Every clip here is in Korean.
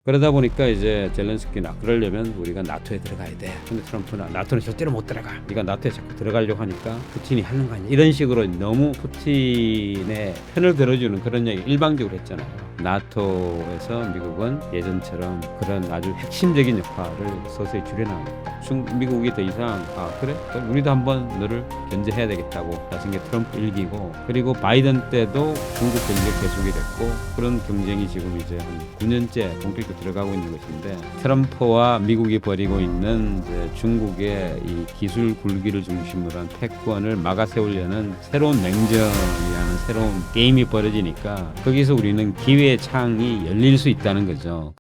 그러다 보니까 이제 젤렌스키는 그러려면 우리가 나토에 들어가야 돼. 근데 트럼프는 나토는 절대로 못 들어가. 네가 나토에 자꾸 들어가려고 하니까 푸틴이 하는 거 아니야. 이런 식으로 너무 푸틴의 편을 들어주는 그런 얘기 일방적으로 했잖아요. 나토에서 미국은 예전처럼 그런 아주 핵심적인 역할을 서서히 줄여나가고 미국이 더 이상 그래? 그럼 우리도 한번 너를 견제해야 되겠다고 나선 게 트럼프 일기고, 그리고 바이든 때도 중국 경제 계속이 됐고 그런 경쟁이 지금 이제 한 9년째 본격적으로 들어가고 있는 것인데, 트럼프와 미국이 벌이고 있는 이제 중국의 이 기술 굴기를 중심으로 한 패권을 막아 세우려는 새로운 냉전이라는 새로운 게임이 벌어지니까 거기서 우리는 기회의 창이 열릴 수 있다는 거죠.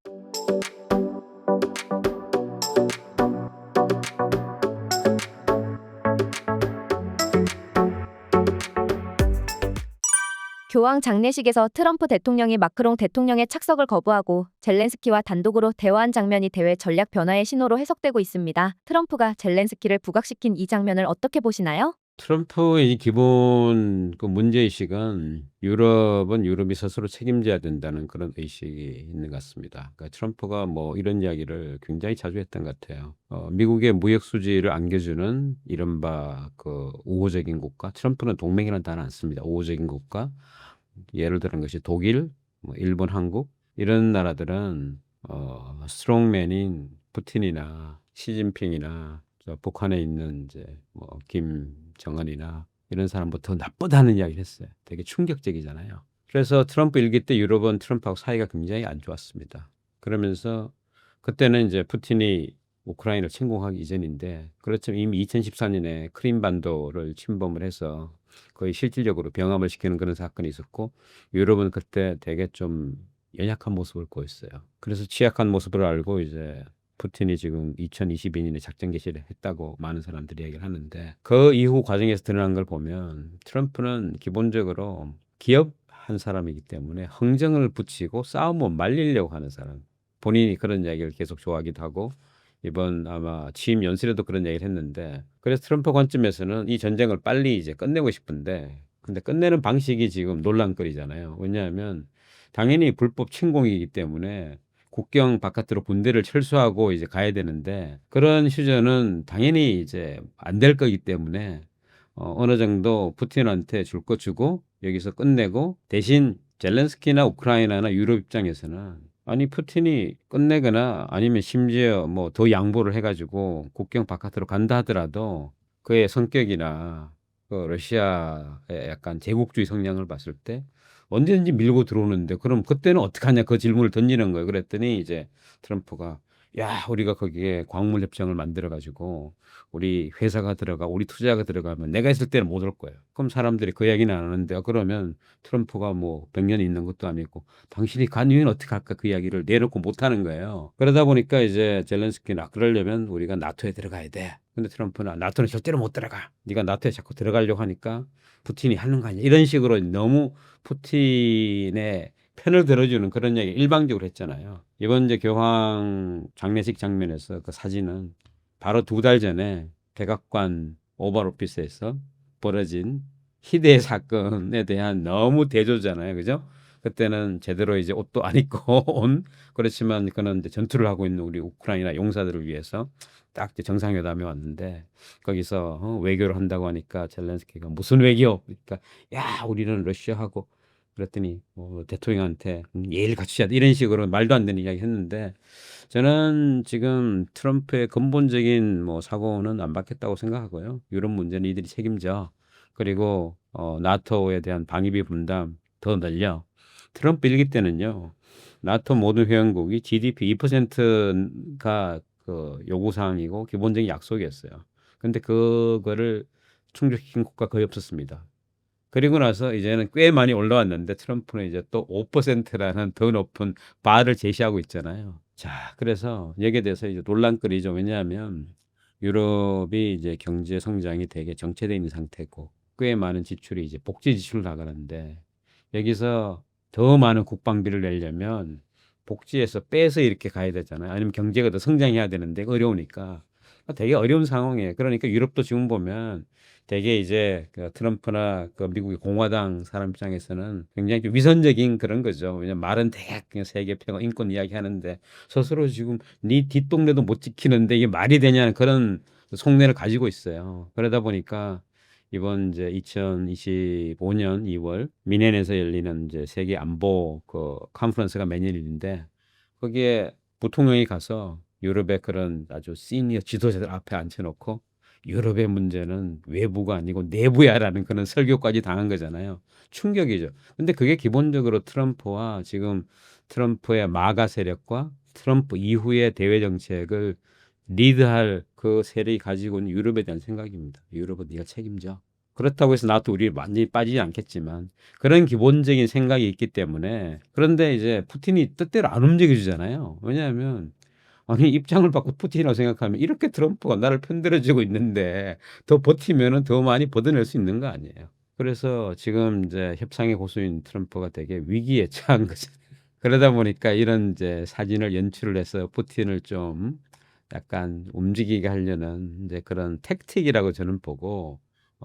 교황 장례식에서 트럼프 대통령이 마크롱 대통령의 착석을 거부하고 젤렌스키와 단독으로 대화한 장면이 대외 전략 변화의 신호로 해석되고 있습니다. 트럼프가 젤렌스키를 부각시킨 이 장면을 어떻게 보시나요? 트럼프의 이 기본 그 문제의식은 유럽은 유럽이 스스로 책임져야 된다는 그런 의식이 있는 것 같습니다. 그러니까 트럼프가 뭐 이런 이야기를 굉장히 자주 했던 것 같아요. 미국의 무역 수지를 안겨주는 이른바 그 우호적인 국가, 트럼프는 동맹이라는 단어 안 씁니다. 우호적인 국가, 예를 들은 것이 독일, 뭐 일본, 한국 이런 나라들은 스트롱맨인 푸틴이나 시진핑이나 저 북한에 있는 이제 뭐 김정은이나 이런 사람부터 나쁘다는 이야기를 했어요. 되게 충격적이잖아요. 그래서 트럼프 일기 때 유럽은 트럼프하고 사이가 굉장히 안 좋았습니다. 그러면서 그때는 이제 푸틴이 우크라이나를 침공하기 이전인데, 그렇지만 이미 2014년에 크림반도를 침범을 해서 거의 실질적으로 병합을 시키는 그런 사건이 있었고, 유럽은 그때 되게 좀 연약한 모습을 보였어요. 그래서 취약한 모습을 알고 이제 푸틴이 지금 2022년에 작전 개시를 했다고 많은 사람들이 얘기를 하는데, 그 이후 과정에서 드러난 걸 보면 트럼프는 기본적으로 기업 한 사람이기 때문에 흥정을 붙이고 싸움을 말리려고 하는 사람. 본인이 그런 이야기를 계속 좋아하기도 하고 이번 아마 취임 연설에도 그런 얘기를 했는데, 그래서 트럼프 관점에서는 이 전쟁을 빨리 이제 끝내고 싶은데, 근데 끝내는 방식이 지금 논란거리잖아요. 왜냐하면 당연히 불법 침공이기 때문에 국경 바깥으로 군대를 철수하고 이제 가야 되는데, 그런 휴전은 당연히 이제 안 될 거기 때문에 어느 정도 푸틴한테 줄 거 주고 여기서 끝내고, 대신 젤렌스키나 우크라이나나 유럽 입장에서는 아니 푸틴이 끝내거나 아니면 심지어 뭐 더 양보를 해가지고 국경 바깥으로 간다 하더라도 그의 성격이나 그 러시아의 약간 제국주의 성향을 봤을 때 언제든지 밀고 들어오는데, 그럼 그때는 어떡하냐 그 질문을 던지는 거예요. 그랬더니 이제 트럼프가 야 우리가 거기에 광물 협정을 만들어 가지고 우리 회사가 들어가 우리 투자가 들어가면 내가 있을 때는 못 올 거예요. 그럼 사람들이 그 얘기는 안 하는데, 그러면 트럼프가 뭐 100년이 있는 것도 아니고 당신이 간 이유는 어떻게 할까 그 이야기를 내놓고 못 하는 거예요. 그러다 보니까 이제 젤렌스키는 그러려면 우리가 나토에 들어가야 돼. 근데 트럼프는 나토는 절대로 못 들어가. 네가 나토에 자꾸 들어가려고 하니까 푸틴이 하는 거 아니야. 이런 식으로 너무 푸틴의 편을 들어주는 그런 얘기 일방적으로 했잖아요. 이번 이제 교황 장례식 장면에서 그 사진은 바로 2달 전에 백악관 오발 오피스에서 벌어진 희대의 사건에 대한 너무 대조잖아요. 그죠? 그때는 제대로 이제 옷도 안 입고 온, 그렇지만 그는 이제 전투를 하고 있는 우리 우크라이나 용사들을 위해서 딱 이제 정상회담에 왔는데, 거기서 외교를 한다고 하니까 젤렌스키가 무슨 외교? 그러니까 야 우리는 러시아하고, 그랬더니 뭐 대통령한테 예의를 갖추셔야 돼 이런 식으로 말도 안 되는 이야기 했는데, 저는 지금 트럼프의 근본적인 뭐 사고는 안 받겠다고 생각하고요. 유럽 문제는 이들이 책임져. 그리고 나토에 대한 방위비 분담 더 늘려. 트럼프 일기 때는요, 나토 모든 회원국이 GDP 2%가 그 요구 사항이고 기본적인 약속이었어요. 근데 그거를 충족시킨 국가 거의 없었습니다. 그리고 나서 이제는 꽤 많이 올라왔는데 트럼프는 이제 또 5%라는 더 높은 바를 제시하고 있잖아요. 자, 그래서 여기에 대해서 이제 논란거리죠. 왜냐하면 유럽이 이제 경제 성장이 되게 정체되어 있는 상태고 꽤 많은 지출이 이제 복지 지출로 나가는데, 여기서 더 많은 국방비를 내려면 복지에서 빼서 이렇게 가야 되잖아요. 아니면 경제가 더 성장해야 되는데 어려우니까 되게 어려운 상황이에요. 그러니까 유럽도 지금 보면 되게 이제 그 트럼프나 그 미국의 공화당 사람 입장에서는 굉장히 좀 위선적인 그런 거죠. 왜냐면 말은 되게 그냥 세계 평화 인권 이야기하는데 스스로 지금 네 뒷동네도 못 지키는데 이게 말이 되냐는 그런 속내를 가지고 있어요. 그러다 보니까 이번 이제 2025년 2월 미넨에서 열리는 이제 세계 안보 그 컨퍼런스가 매년 일인데 거기에 부통령이 가서 유럽의 그런 아주 시니어 지도자들 앞에 앉혀놓고 유럽의 문제는 외부가 아니고 내부야라는 그런 설교까지 당한 거잖아요. 충격이죠. 근데 그게 기본적으로 트럼프와 지금 트럼프의 마가 세력과 트럼프 이후의 대외 정책을 리드할 그 세력이 가지고 있는 유럽에 대한 생각입니다. 유럽은 네가 책임져. 그렇다고 해서 나도 우리 완전히 빠지지 않겠지만 그런 기본적인 생각이 있기 때문에 그런데 이제 푸틴이 뜻대로 안 움직여주잖아요. 왜냐하면 아니 입장을 바꿔 푸틴이라고 생각하면 이렇게 트럼프가 나를 편들어주고 있는데 더 버티면은 더 많이 벗어날 수 있는 거 아니에요. 그래서 지금 이제 협상의 고수인 트럼프가 되게 위기에 처한 거죠. 그러다 보니까 이런 이제 사진을 연출을 해서 푸틴을 좀 약간 움직이게 하려는 이제 그런 택틱이라고 저는 보고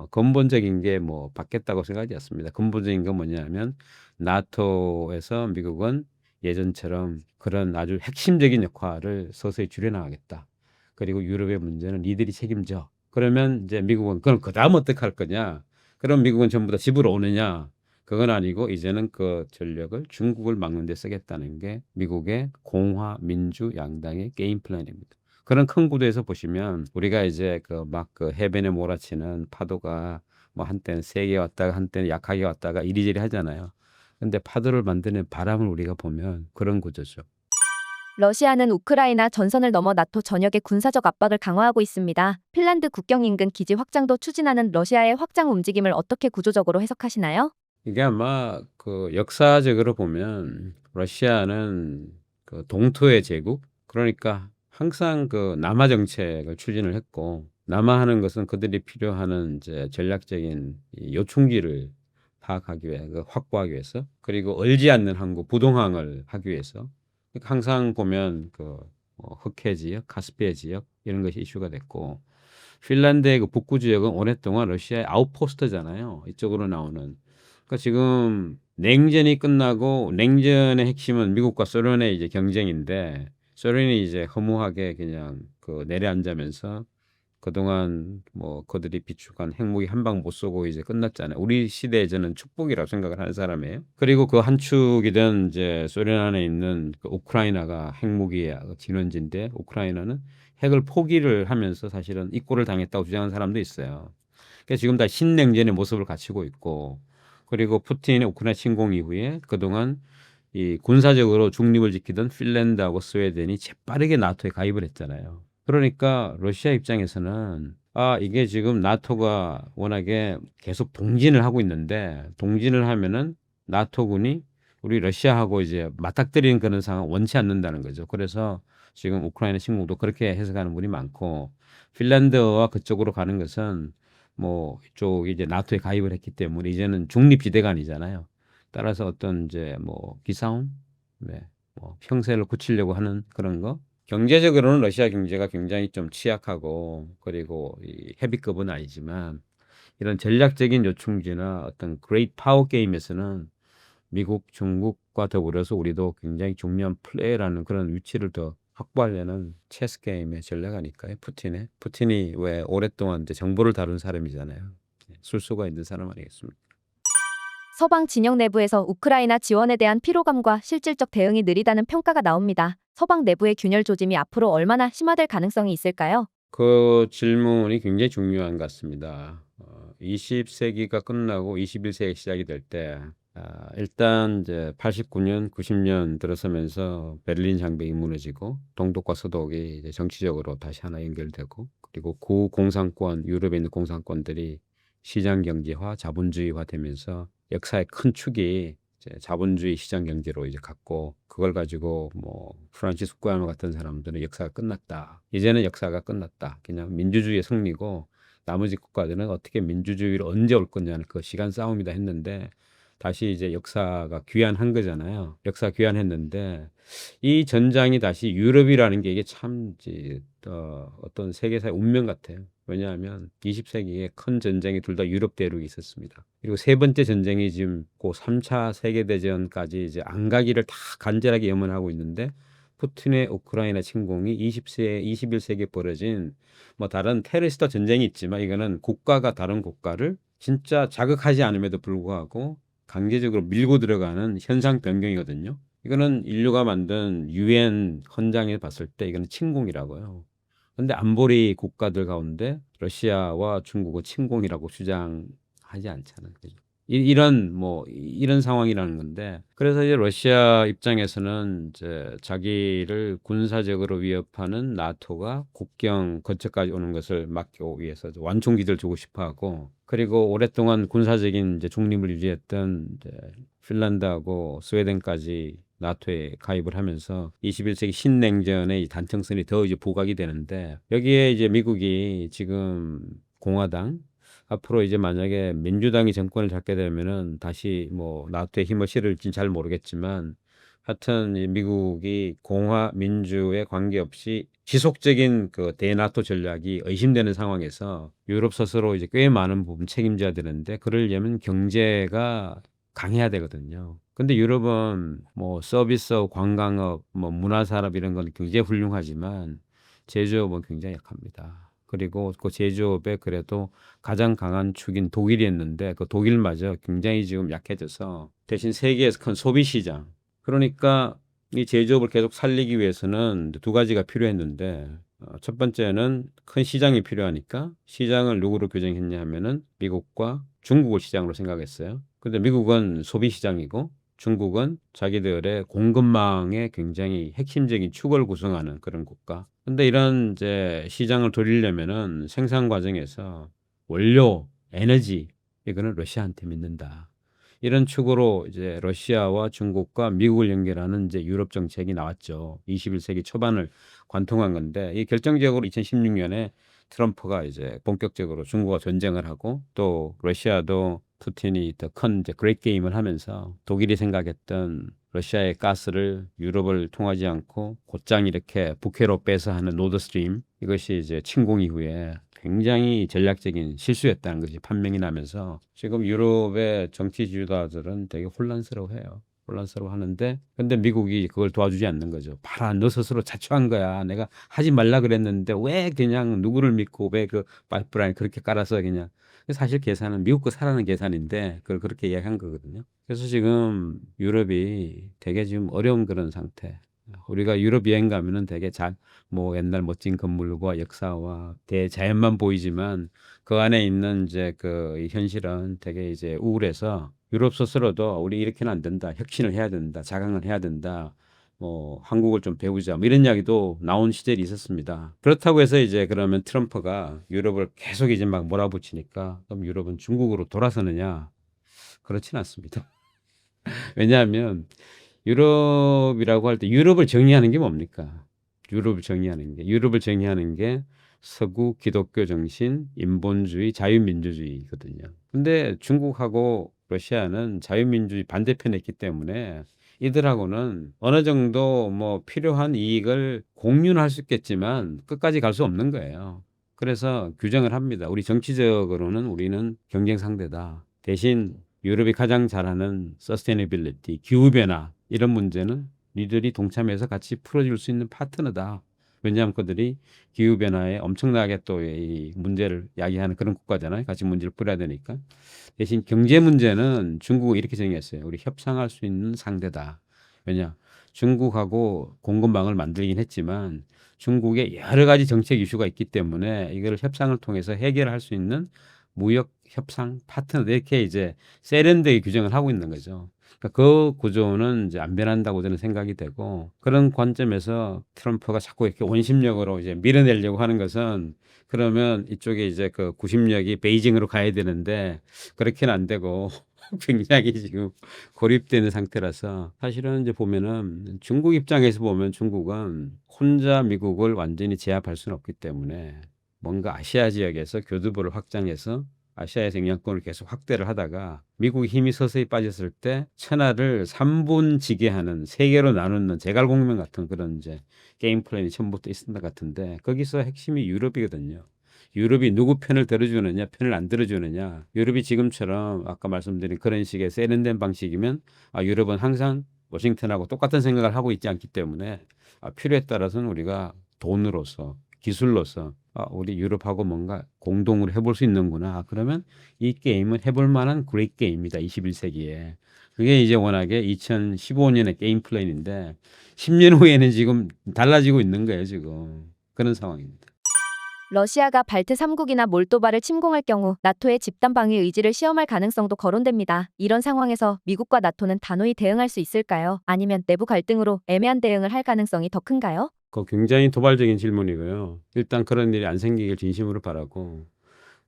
근본적인 게 뭐 받겠다고 생각하지 않습니다. 근본적인 건 뭐냐면 나토에서 미국은 예전처럼 그런 아주 핵심적인 역할을 서서히 줄여나가겠다. 그리고 유럽의 문제는 니들이 책임져. 그러면 이제 미국은 그럼 그다음 어떻게 할 거냐? 그럼 미국은 전부 다 집으로 오느냐? 그건 아니고 이제는 그 전력을 중국을 막는 데 쓰겠다는 게 미국의 공화 민주 양당의 게임 플랜입니다. 그런 큰 구도에서 보시면 우리가 이제 그 막 그 해변에 몰아치는 파도가 뭐 한때는 세게 왔다가 한때는 약하게 왔다가 이리저리 하잖아요. 근데 파도를 만드는 바람을 우리가 보면 그런 구조죠. 러시아는 우크라이나 전선을 넘어 나토 전역의 군사적 압박을 강화하고 있습니다. 핀란드 국경 인근 기지 확장도 추진하는 러시아의 확장 움직임을 어떻게 구조적으로 해석하시나요? 이게 아마 그 역사적으로 보면 러시아는 그 동토의 제국 그러니까 항상 그 남하 정책을 추진을 했고 남하하는 것은 그들이 필요하는 이제 전략적인 이 요충지를 파악하기 위해 그 확보하기 위해서 그리고 얼지 않는 항구 부동항을 하기 위해서 그러니까 항상 보면 그뭐 흑해 지역, 카스피해 지역 이런 것이 이슈가 됐고 핀란드의 그 북부 지역은 오랫동안 러시아의 아웃포스트잖아요. 이쪽으로 나오는. 그러니까 지금 냉전이 끝나고 냉전의 핵심은 미국과 소련의 이제 경쟁인데 소련이 이제 허무하게 그냥 그 내려앉으면서 그동안 뭐 그들이 비축한 핵무기 한 방 못 쏘고 이제 끝났잖아요. 우리 시대에 저는 축복이라고 생각을 하는 사람이에요. 그리고 그 한 축이든 이제 소련 안에 있는 그 우크라이나가 핵무기의 진원지인데 우크라이나는 핵을 포기를 하면서 사실은 입고를 당했다고 주장하는 사람도 있어요. 그러니까 지금 다 신냉전의 모습을 갖추고 있고 그리고 푸틴의 우크라이나 침공 이후에 그동안 이 군사적으로 중립을 지키던 핀란드하고 스웨덴이 재빠르게 나토에 가입을 했잖아요. 그러니까 러시아 입장에서는 아, 이게 지금 나토가 워낙에 계속 동진을 하고 있는데 동진을 하면은 나토군이 우리 러시아하고 이제 맞닥뜨리는 그런 상황 원치 않는다는 거죠. 그래서 지금 우크라이나 침공도 그렇게 해석하는 분이 많고 핀란드와 그쪽으로 가는 것은 뭐 이쪽 이제 나토에 가입을 했기 때문에 이제는 중립지대가 아니잖아요. 따라서 어떤 이제 뭐 기싸움, 네, 뭐 평세를 굳히려고 하는 그런 거. 경제적으로는 러시아 경제가 굉장히 좀 취약하고 그리고 이 헤비급은 아니지만 이런 전략적인 요충지나 어떤 그레이트 파워 게임에서는 미국, 중국과 더불어서 우리도 굉장히 중요한 플레이라는 그런 위치를 더 확보하려는 체스 게임의 전략 아닐까요? 푸틴이 왜 오랫동안 이제 정보를 다룬 사람이잖아요. 술수가 있는 사람 아니겠습니까? 서방 진영 내부에서 우크라이나 지원에 대한 피로감과 실질적 대응이 느리다는 평가가 나옵니다. 서방 내부의 균열 조짐이 앞으로 얼마나 심화될 가능성이 있을까요? 그 질문이 굉장히 중요한 것 같습니다. 20세기가 끝나고 21세기 시작이 될 때, 일단 이제 89년, 90년 들어서면서 베를린 장벽이 무너지고 동독과 서독이 이제 정치적으로 다시 하나 연결되고 그리고 구공산권, 유럽에 있는 공산권들이 시장 경제화, 자본주의화 되면서 역사의 큰 축이 이제 자본주의 시장 경제로 이제 갔고 그걸 가지고 뭐 프란시스 후쿠야마 같은 사람들은 역사가 끝났다. 이제는 역사가 끝났다. 그냥 민주주의의 승리고 나머지 국가들은 어떻게 민주주의로 언제 올 거냐는 그 시간 싸움이다 했는데 다시 이제 역사가 귀환한 거잖아요. 역사 귀환했는데 이 전장이 다시 유럽이라는 게 이게 참 이제 어떤 세계사의 운명 같아요. 왜냐하면 20세기에 큰 전쟁이 둘 다 유럽 대륙에 있었습니다. 그리고 세 번째 전쟁이 지금 고 3차 세계대전까지 이제 안 가기를 다 간절하게 염원하고 있는데 푸틴의 우크라이나 침공이 21세기에 벌어진 뭐 다른 테러리스트 전쟁이 있지만 이거는 국가가 다른 국가를 진짜 자극하지 않음에도 불구하고 강제적으로 밀고 들어가는 현상 변경이거든요. 이거는 인류가 만든 유엔 헌장에 봤을 때 이거는 침공이라고요. 근데 안보리 국가들 가운데 러시아와 중국은 침공이라고 주장하지 않잖아요. 그죠? 이런 상황이라는 건데 그래서 이제 러시아 입장에서는 이제 자기를 군사적으로 위협하는 나토가 국경 근처까지 오는 것을 막기 위해서 완충기를 주고 싶어 하고 그리고 오랫동안 군사적인 이제 중립을 유지했던 이제 핀란드하고 스웨덴까지 나토에 가입을 하면서 21세기 신냉전의 이 단청선이 더 이제 부각이 되는데 여기에 이제 미국이 지금 공화당 앞으로 이제 만약에 민주당이 정권을 잡게 되면은 다시 뭐 나토에 힘을 실을지는 잘 모르겠지만 하여튼 이 미국이 공화 민주에 관계없이 지속적인 그 대나토 전략이 의심되는 상황에서 유럽 스스로 이제 꽤 많은 부분 책임져야 되는데 그러려면 경제가 강해야 되거든요. 근데 유럽은 뭐 서비스업, 관광업, 뭐 문화산업 이런 건 굉장히 훌륭하지만 제조업은 굉장히 약합니다. 그리고 그 제조업에 그래도 가장 강한 축인 독일이었는데 그 독일마저 굉장히 지금 약해져서 대신 세계에서 큰 소비 시장. 그러니까 이 제조업을 계속 살리기 위해서는 두 가지가 필요했는데 첫 번째는 큰 시장이 필요하니까 시장을 누구로 규정했냐 하면은 미국과 중국을 시장으로 생각했어요. 근데 미국은 소비 시장이고 중국은 자기들의 공급망의 굉장히 핵심적인 축을 구성하는 그런 국가. 근데 이런 이제 시장을 돌리려면은 생산 과정에서 원료, 에너지 이거는 러시아한테 믿는다. 이런 축으로 이제 러시아와 중국과 미국을 연결하는 이제 유럽 정책이 나왔죠. 21세기 초반을 관통한 건데 이 결정적으로 2016년에 트럼프가 이제 본격적으로 중국과 전쟁을 하고 또 러시아도 푸틴이 더 큰 이제 그레이트 게임을 하면서 독일이 생각했던 러시아의 가스를 유럽을 통하지 않고 곧장 이렇게 북해로 빼서 하는 노드스트림 이것이 이제 침공 이후에 굉장히 전략적인 실수였다는 것이 판명이 나면서 지금 유럽의 정치 지도자들은 되게 혼란스러워해요. 혼란스러워 하는데 근데 미국이 그걸 도와주지 않는 거죠. 봐라, 너 스스로 자초한 거야. 내가 하지 말라 그랬는데 왜 그냥 누구를 믿고 왜 그 파이프라인 그렇게 깔아서 그냥 사실 계산은 미국 거 사라는 계산인데 그걸 그렇게 이야기한 거거든요. 그래서 지금 유럽이 되게 지금 어려운 그런 상태. 우리가 유럽 여행 가면은 되게 뭐 옛날 멋진 건물과 역사와 대자연만 보이지만 그 안에 있는 이제 그 현실은 되게 이제 우울해서 유럽 스스로도 우리 이렇게는 안 된다. 혁신을 해야 된다. 자강을 해야 된다. 뭐 한국을 좀 배우자. 뭐 이런 이야기도 나온 시절이 있었습니다. 그렇다고 해서 이제 그러면 트럼프가 유럽을 계속 이제 막 몰아붙이니까 그럼 유럽은 중국으로 돌아서느냐? 그렇진 않습니다. 왜냐하면 유럽이라고 할 때 유럽을 정의하는 게 뭡니까? 유럽을 정의하는 게 서구 기독교 정신, 인본주의, 자유민주주의거든요. 근데 중국하고 러시아는 자유민주주의 반대편에 있기 때문에 이들하고는 어느 정도 뭐 필요한 이익을 공유는 할 수 있겠지만 끝까지 갈 수 없는 거예요. 그래서 규정을 합니다. 우리 정치적으로는 우리는 경쟁 상대다. 대신 유럽이 가장 잘하는 서스테이너빌리티, 기후변화 이런 문제는 니들이 동참해서 같이 풀어줄 수 있는 파트너다. 왜냐하면 그들이 기후변화에 엄청나게 또 이 문제를 야기하는 그런 국가잖아요. 같이 문제를 풀어야 되니까. 대신 경제 문제는 중국은 이렇게 정했어요. 우리 협상할 수 있는 상대다. 왜냐? 중국하고 공급망을 만들긴 했지만 중국에 여러 가지 정책 이슈가 있기 때문에 이걸 협상을 통해서 해결할 수 있는 무역 협상 파트너 이렇게 이제 세련되게 규정을 하고 있는 거죠. 그러니까 그 구조는 이제 안 변한다고 저는 생각이 되고 그런 관점에서 트럼프가 자꾸 이렇게 원심력으로 이제 밀어내려고 하는 것은 그러면 이쪽에 이제 그 구심력이 베이징으로 가야 되는데 그렇게는 안 되고 굉장히 지금 고립되는 상태라서 사실은 이제 보면은 중국 입장에서 보면 중국은 혼자 미국을 완전히 제압할 수는 없기 때문에 뭔가 아시아 지역에서 교두보를 확장해서 아시아에서 영향권을 계속 확대를 하다가 미국이 힘이 서서히 빠졌을 때 천하를 3분지게 하는 세계로 나누는 제갈공명 같은 그런 이제 게임 플랜이 처음부터 있었던 것 같은데 거기서 핵심이 유럽이거든요. 유럽이 누구 편을 들어주느냐, 편을 안 들어주느냐. 유럽이 지금처럼 아까 말씀드린 그런 식의 세련된 방식이면 유럽은 항상 워싱턴하고 똑같은 생각을 하고 있지 않기 때문에 필요에 따라서는 우리가 돈으로서 기술로서 우리 유럽하고 뭔가 공동으로 해볼 수 있는구나. 그러면 이 게임은 해볼 만한 그레이트 게임이다. 21세기에. 그게 이제 워낙에 2015년의 게임 플랜인데 10년 후에는 지금 달라지고 있는 거예요. 지금. 그런 상황입니다. 러시아가 발트 3국이나 몰도바를 침공할 경우 나토의 집단 방위 의지를 시험할 가능성도 거론됩니다. 이런 상황에서 미국과 나토는 단호히 대응할 수 있을까요? 아니면 내부 갈등으로 애매한 대응을 할 가능성이 더 큰가요? 굉장히 도발적인 질문이고요. 일단 그런 일이 안 생기길 진심으로 바라고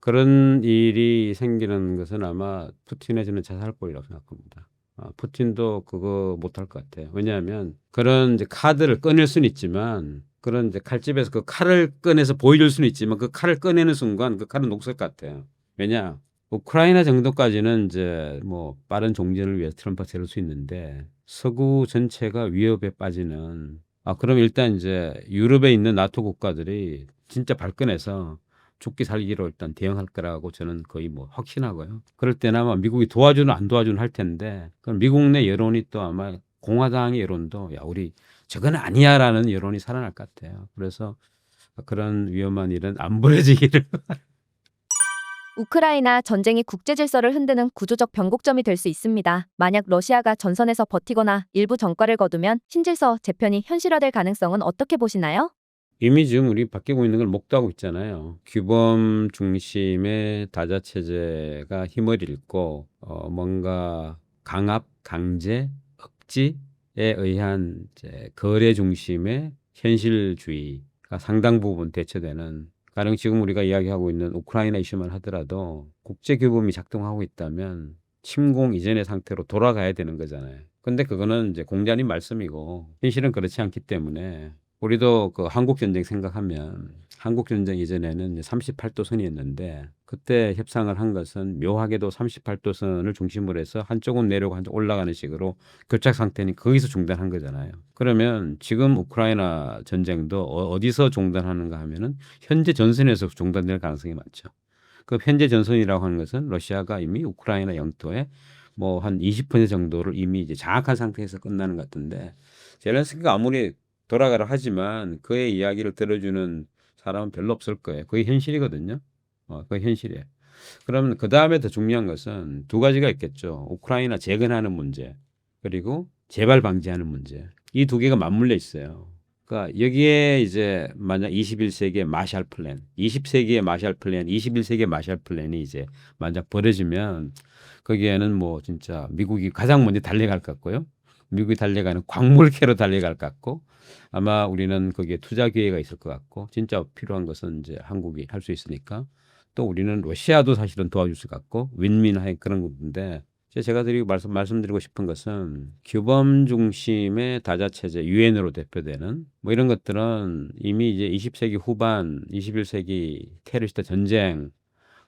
그런 일이 생기는 것은 아마 푸틴의 저는 자살골이라고 생각합니다. 푸틴도 그거 못할 것 같아요. 왜냐하면 그런 이제 카드를 꺼낼 수는 있지만 그런 이제 칼집에서 그 칼을 꺼내서 보여줄 수는 있지만 그 칼을 꺼내는 순간 그 칼은 녹슬 것 같아요. 왜냐? 우크라이나 정도까지는 이제 뭐 빠른 종전을 위해서 트럼프가 세울 수 있는데 서구 전체가 위협에 빠지는 그럼 일단 이제 유럽에 있는 나토 국가들이 진짜 발끈해서 죽기 살기로 일단 대응할 거라고 저는 거의 뭐 확신하고요. 그럴 때는 아마 미국이 도와주는 안 도와주는 할 텐데 그럼 미국 내 여론이 또 아마 공화당의 여론도 야 우리 저건 아니야라는 여론이 살아날 것 같아요. 그래서 그런 위험한 일은 안 벌어지기를. 우크라이나 전쟁이 국제 질서를 흔드는 구조적 변곡점이 될 수 있습니다. 만약 러시아가 전선에서 버티거나 일부 전과를 거두면 신질서 재편이 현실화될 가능성은 어떻게 보시나요? 이미 지금 우리 바뀌고 있는 걸 목도하고 있잖아요. 규범 중심의 다자 체제가 힘을 잃고 뭔가 강압, 강제, 억지에 의한 이제 거래 중심의 현실주의가 상당 부분 대체되는 가령 지금 우리가 이야기하고 있는 우크라이나 이슈만 하더라도 국제 규범이 작동하고 있다면 침공 이전의 상태로 돌아가야 되는 거잖아요. 근데 그거는 이제 공자님 말씀이고 현실은 그렇지 않기 때문에 우리도 그 한국 전쟁 생각하면 한국 전쟁 이전에는 38도 선이었는데 그때 협상을 한 것은 묘하게도 38도 선을 중심으로 해서 한쪽은 내려고 한쪽 올라가는 식으로 교착 상태니 거기서 중단한 거잖아요. 그러면 지금 우크라이나 전쟁도 어디서 중단하는가 하면은 현재 전선에서 중단될 가능성이 많죠. 그 현재 전선이라고 하는 것은 러시아가 이미 우크라이나 영토에 뭐 한 20% 정도를 이미 이제 장악한 상태에서 끝나는 것 같은데 젤렌스키가 아무리 돌아가라 하지만 그의 이야기를 들어주는 사람은 별로 없을 거예요. 그게 현실이거든요. 그게 현실이에요. 그러면 그 다음에 더 중요한 것은 두 가지가 있겠죠. 우크라이나 재건하는 문제 그리고 재발 방지하는 문제. 이 두 개가 맞물려 있어요. 그러니까 여기에 이제 만약 21세기의 마샬 플랜, 20세기의 마샬 플랜, 21세기의 마샬 플랜이 이제 만약 벌어지면 거기에는 뭐 진짜 미국이 가장 먼저 달려갈 것 같고요. 미국이 달려가는 광물 캐로 달려갈 것 같고 아마 우리는 거기에 투자 기회가 있을 것 같고 진짜 필요한 것은 이제 한국이 할 수 있으니까 또 우리는 러시아도 사실은 도와줄 것 같고 윈윈하게 그런 건데 제가 말씀드리고 싶은 것은 규범 중심의 다자 체제 유엔으로 대표되는 뭐 이런 것들은 이미 이제 20세기 후반 21세기 테러리스트 전쟁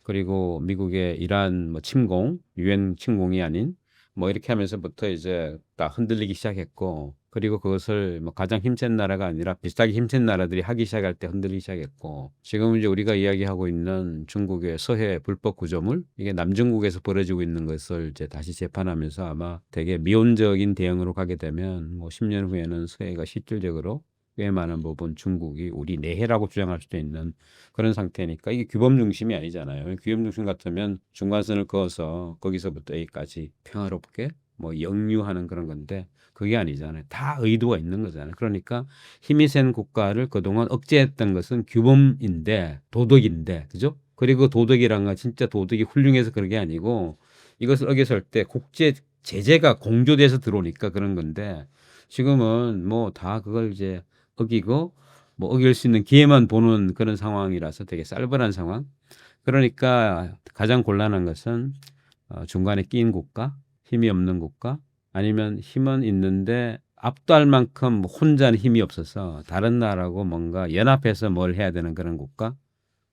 그리고 미국의 이란 뭐 침공 유엔 침공이 아닌 뭐 이렇게 하면서부터 이제 딱 흔들리기 시작했고 그리고 그것을 뭐 가장 힘센 나라가 아니라 비슷하게 힘센 나라들이 하기 시작할 때 흔들리기 시작했고 지금 이제 우리가 이야기하고 있는 중국의 서해 불법 구조물 이게 남중국에서 벌어지고 있는 것을 이제 다시 재판하면서 아마 되게 미온적인 대응으로 가게 되면 뭐 10년 후에는 서해가 실질적으로 꽤 많은 부분 중국이 우리 내해라고 주장할 수도 있는 그런 상태니까 이게 규범 중심이 아니잖아요. 규범 중심 같으면 중간선을 그어서 거기서부터 A까지 평화롭게 뭐 영유하는 그런 건데 그게 아니잖아요. 다 의도가 있는 거잖아요. 그러니까 힘이 센 국가를 그동안 억제했던 것은 규범인데 도덕인데 그죠? 그리고 도덕이란 건 진짜 도덕이 훌륭해서 그런 게 아니고 이것을 어겼을 때 국제 제재가 공조돼서 들어오니까 그런 건데 지금은 뭐 다 그걸 이제 어기고 뭐 어길 수 있는 기회만 보는 그런 상황이라서 되게 쌀벌한 상황. 그러니까 가장 곤란한 것은 중간에 끼인 국가, 힘이 없는 국가, 아니면 힘은 있는데 압도할 만큼 혼자는 힘이 없어서 다른 나라하고 뭔가 연합해서 뭘 해야 되는 그런 국가,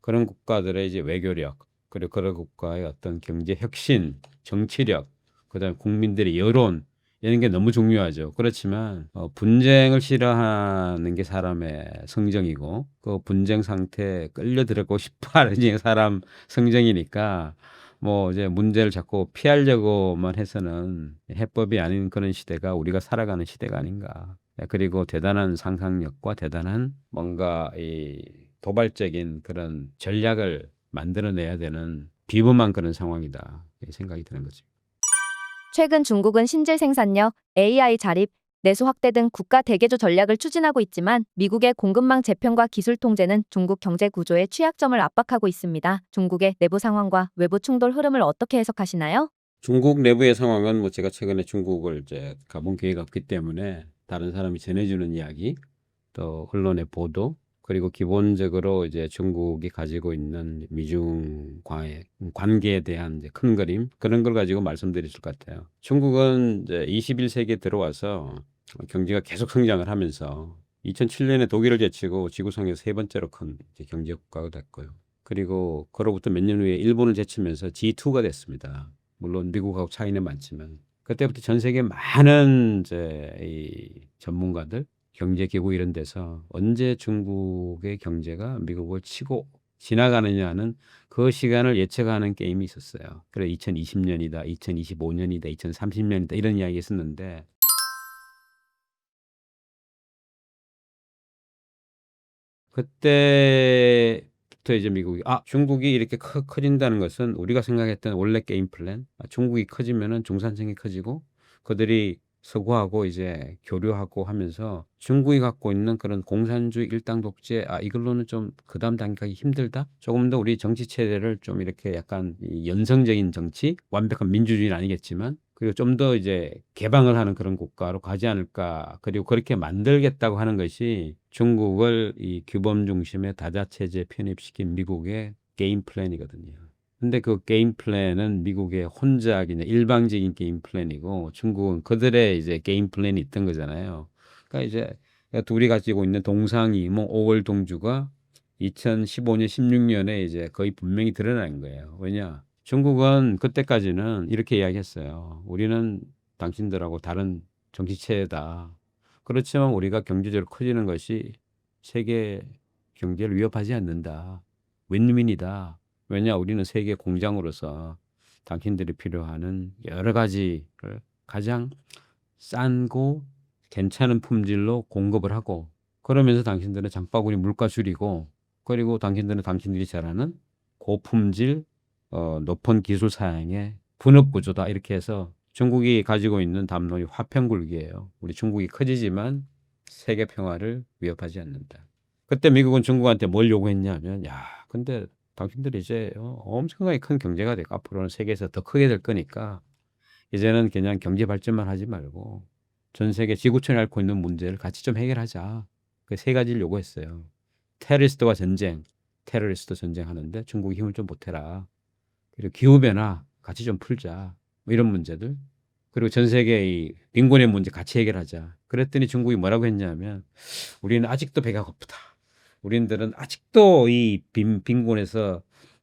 그런 국가들의 이제 외교력, 그리고 그 국가의 어떤 경제 혁신, 정치력, 그다음에 국민들의 여론 이런 게 너무 중요하죠. 그렇지만 분쟁을 싫어하는 게 사람의 성정이고 그 분쟁 상태에 끌려들고 싶어하는 게 사람 성정이니까 뭐 이제 문제를 자꾸 피하려고만 해서는 해법이 아닌 그런 시대가 우리가 살아가는 시대가 아닌가. 그리고 대단한 상상력과 대단한 뭔가 이 도발적인 그런 전략을 만들어내야 되는 비범한 그런 상황이다. 이렇게 생각이 드는 거죠. 최근 중국은 신질 생산력, AI 자립, 내수 확대 등 국가 대개조 전략을 추진하고 있지만 미국의 공급망 재편과 기술 통제는 중국 경제 구조의 취약점을 압박하고 있습니다. 중국의 내부 상황과 외부 충돌 흐름을 어떻게 해석하시나요? 중국 내부의 상황은 뭐 제가 최근에 중국을 이제 가본 기회가 없기 때문에 다른 사람이 전해주는 이야기, 또 언론의 보도, 그리고 기본적으로 이제 중국이 가지고 있는 미중과의 관계에 대한 이제 큰 그림 그런 걸 가지고 말씀드릴 것 같아요. 중국은 이제 21세기에 들어와서 경제가 계속 성장을 하면서 2007년에 독일을 제치고 지구상에서 세 번째로 큰 이제 경제 국가가 됐고요. 그리고 그로부터 몇 년 후에 일본을 제치면서 G2가 됐습니다. 물론 미국하고 차이는 많지만 그때부터 전 세계 많은 이제 이 전문가들 경제기구 이런 데서 언제 중국의 경제가 미국을 치고 지나가느냐는 그 시간을 예측하는 게임이 있었어요. 그래 2020년이다, 2025년이다, 2030년이다 이런 이야기 했었는데 그때부터 이제 미국이 중국이 이렇게 커진다는 것은 우리가 생각했던 원래 게임 플랜 중국이 커지면은 중산층이 커지고 그들이 서구하고 이제 교류하고 하면서 중국이 갖고 있는 그런 공산주의 일당 독재 이걸로는 좀 그다음 단계 가기 힘들다. 조금 더 우리 정치 체제를 좀 이렇게 약간 이 연성적인 정치, 완벽한 민주주의는 아니겠지만 그리고 좀 더 이제 개방을 하는 그런 국가로 가지 않을까. 그리고 그렇게 만들겠다고 하는 것이 중국을 이 규범 중심의 다자체제에 편입시킨 미국의 게임 플랜이거든요. 근데 그 게임 플랜은 미국의 혼자 그냥 일방적인 게임 플랜이고 중국은 그들의 이제 게임 플랜이 있던 거잖아요. 그러니까 이제 둘이 가지고 있는 동상이몽 오월동주가 2015년, 16년에 이제 거의 분명히 드러난 거예요. 왜냐? 중국은 그때까지는 이렇게 이야기했어요. 우리는 당신들하고 다른 정치체다. 그렇지만 우리가 경제적으로 커지는 것이 세계 경제를 위협하지 않는다. 윈윈이다. 왜냐? 우리는 세계 공장으로서 당신들이 필요하는 여러 가지를 가장 싼고 괜찮은 품질로 공급을 하고 그러면서 당신들은 장바구니 물가 줄이고 그리고 당신들은 당신들이 잘하는 고품질 높은 기술 사양의 분업 구조다 이렇게 해서 중국이 가지고 있는 담론이 화평굴기예요. 우리 중국이 커지지만 세계 평화를 위협하지 않는다. 그때 미국은 중국한테 뭘 요구했냐면 야 근데 당신들이 이제 엄청나게 큰 경제가 되고 앞으로는 세계에서 더 크게 될 거니까 이제는 그냥 경제 발전만 하지 말고 전 세계 지구촌이 앓고 있는 문제를 같이 좀 해결하자. 그 세 가지를 요구했어요. 테러리스트와 전쟁, 테러리스트 전쟁하는데 중국이 힘을 좀 보태라. 그리고 기후변화 같이 좀 풀자. 뭐 이런 문제들. 그리고 전 세계 이 빈곤의 문제 같이 해결하자. 그랬더니 중국이 뭐라고 했냐면 우리는 아직도 배가 고프다. 우리들은 아직도 이 빈곤에서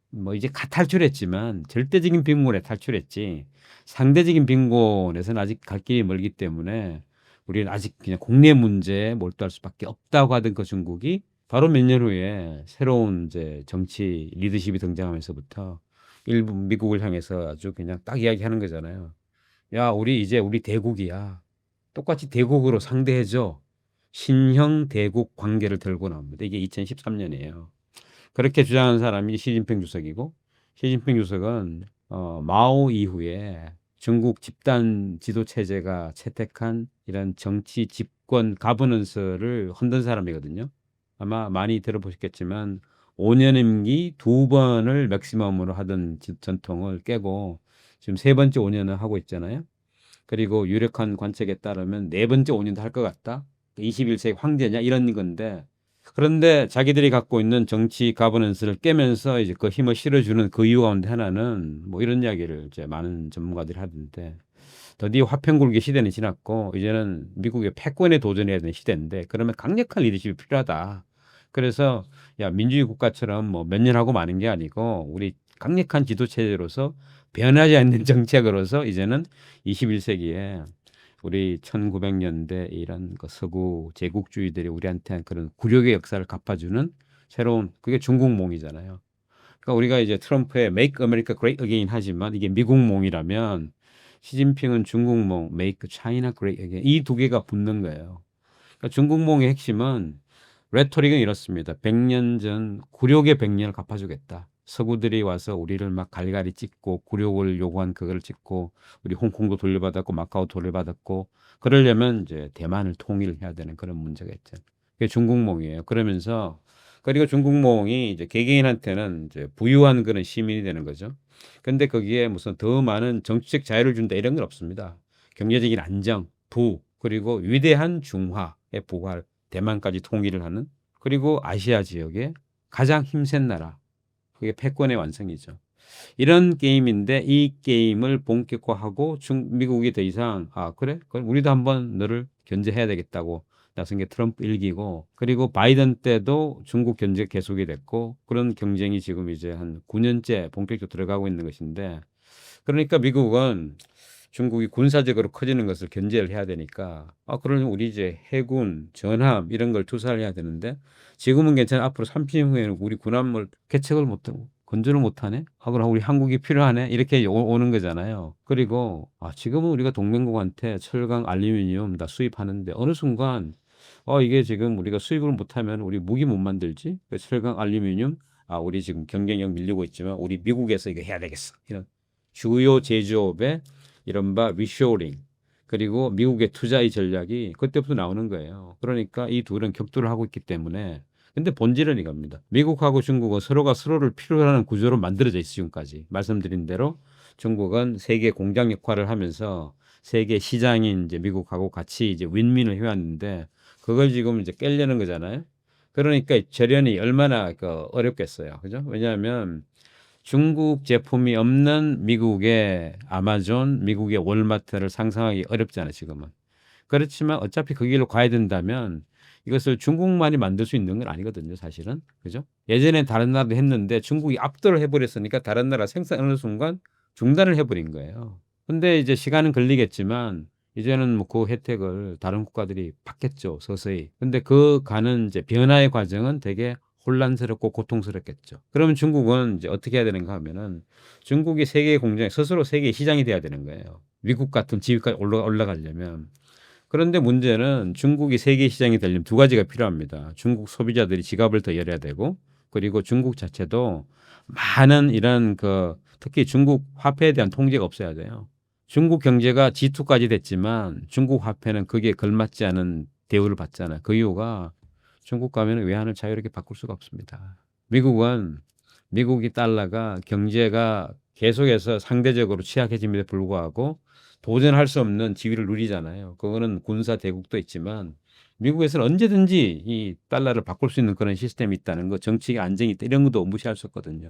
뭐 이제 탈출했지만 절대적인 빈곤에 탈출했지 상대적인 빈곤에서는 아직 갈 길이 멀기 때문에 우리는 아직 그냥 국내 문제에 몰두할 수밖에 없다고 하던 그 중국이 바로 몇 년 후에 새로운 이제 정치 리더십이 등장하면서부터 일본 미국을 향해서 아주 그냥 딱 이야기하는 거잖아요. 야, 우리 이제 우리 대국이야. 똑같이 대국으로 상대해줘. 신형 대국 관계를 들고 나옵니다. 이게 2013년이에요. 그렇게 주장한 사람이 시진핑 주석이고 시진핑 주석은 마오 이후에 중국 집단 지도 체제가 채택한 이런 정치 집권 가버넌스를 흔든 사람이거든요. 아마 많이 들어보셨겠지만 5년 임기 2번을 맥시멈으로 하던 전통을 깨고 지금 세 번째 5년을 하고 있잖아요. 그리고 유력한 관측에 따르면 네 번째 5년도 할 것 같다. 21세기 황제냐 이런 건데 그런데 자기들이 갖고 있는 정치 가버넌스를 깨면서 이제 그 힘을 실어주는 그 이유 가운데 하나는 뭐 이런 이야기를 이제 많은 전문가들이 하던데 드디어 화평굴기 시대는 지났고 이제는 미국의 패권에 도전해야 되는 시대인데 그러면 강력한 리더십이 필요하다. 그래서 야 민주주의 국가처럼 뭐 몇 년 하고 마는 게 아니고 우리 강력한 지도 체제로서 변하지 않는 정책으로서 이제는 21세기에 우리 1900년대 이런 그 서구 제국주의들이 우리한테 한 그런 굴욕의 역사를 갚아주는 새로운 그게 중국몽이잖아요. 그러니까 우리가 이제 트럼프의 Make America Great Again 하지만 이게 미국몽이라면 시진핑은 중국몽 Make China Great Again 이 두 개가 붙는 거예요. 그러니까 중국몽의 핵심은 레토릭은 이렇습니다. 100년 전 굴욕의 100년을 갚아주겠다. 서구들이 와서 우리를 막 갈갈이 찍고 굴욕을 요구한 그걸 찍고 우리 홍콩도 돌려받았고 마카오 돌려받았고 그러려면 이제 대만을 통일해야 되는 그런 문제가 있죠. 그게 중국몽이에요. 그러면서 그리고 중국몽이 이제 개개인한테는 이제 부유한 그런 시민이 되는 거죠. 근데 거기에 무슨 더 많은 정치적 자유를 준다 이런 건 없습니다. 경제적인 안정, 그리고 위대한 중화의 부활, 대만까지 통일을 하는 그리고 아시아 지역의 가장 힘센 나라. 그게 패권의 완성이죠. 이런 게임인데 이 게임을 본격화하고 미국이 더 이상 그래? 그럼 우리도 한번 너를 견제해야 되겠다고 나선 게 트럼프 일기고 그리고 바이든 때도 중국 견제 계속이 됐고 그런 경쟁이 지금 이제 한 9년째 본격적으로 들어가고 있는 것인데 그러니까 미국은 중국이 군사적으로 커지는 것을 견제를 해야 되니까 그러면 우리 이제 해군, 전함 이런 걸 투사를 해야 되는데 지금은 괜찮아. 앞으로 30년 후에는 우리 군함을 개척을 못하고 건조를 못하네. 그럼 우리 한국이 필요하네. 이렇게 오는 거잖아요. 그리고 지금은 우리가 동맹국한테 철강, 알루미늄 다 수입하는데 어느 순간 이게 지금 우리가 수입을 못하면 우리 무기 못 만들지. 철강, 알루미늄 우리 지금 경쟁력 밀리고 있지만 우리 미국에서 이거 해야 되겠어. 이런 주요 제조업의 이른바 리쇼링 그리고 미국의 투자의 전략이 그때부터 나오는 거예요. 그러니까 이 둘은 격돌을 하고 있기 때문에 근데 본질은 이겁니다. 미국하고 중국은 서로가 서로를 필요로 하는 구조로 만들어져 있어 지금까지. 말씀드린 대로 중국은 세계 공장 역할을 하면서 세계 시장인 이제 미국하고 같이 이제 윈윈을 해왔는데 그걸 지금 이제 깨려는 거잖아요. 그러니까 절연이 얼마나 어렵겠어요. 그죠? 왜냐하면 중국 제품이 없는 미국의 아마존, 미국의 월마트를 상상하기 어렵잖아요, 지금은. 그렇지만 어차피 그 길로 가야 된다면 이것을 중국만이 만들 수 있는 건 아니거든요, 사실은. 그죠? 예전에 다른 나라도 했는데 중국이 압도를 해버렸으니까 다른 나라 생산 어느 순간 중단을 해버린 거예요. 근데 이제 시간은 걸리겠지만 이제는 뭐 그 혜택을 다른 국가들이 받겠죠, 서서히. 근데 그 가는 이제 변화의 과정은 되게 혼란스럽고 고통스럽겠죠. 그러면 중국은 이제 어떻게 해야 되는가 하면은 중국이 세계 공장 스스로 세계 시장이 돼야 되는 거예요. 미국 같은 지위까지 올라가려면. 그런데 문제는 중국이 세계 시장이 되려면 두 가지가 필요합니다. 중국 소비자들이 지갑을 더 열어야 되고 그리고 중국 자체도 많은 이런 특히 중국 화폐에 대한 통제가 없어야 돼요. 중국 경제가 G2까지 됐지만 중국 화폐는 그게 걸맞지 않은 대우를 받잖아요. 그 이유가 중국 가면 외환을 자유롭게 바꿀 수가 없습니다. 미국이 달러가 경제가 계속해서 상대적으로 취약해짐에도 불구하고 도전할 수 없는 지위를 누리잖아요. 그거는 군사 대국도 있지만 미국에서는 언제든지 이 달러를 바꿀 수 있는 그런 시스템이 있다는 거, 정치의 안정이 있다 이런 것도 무시할 수 없거든요.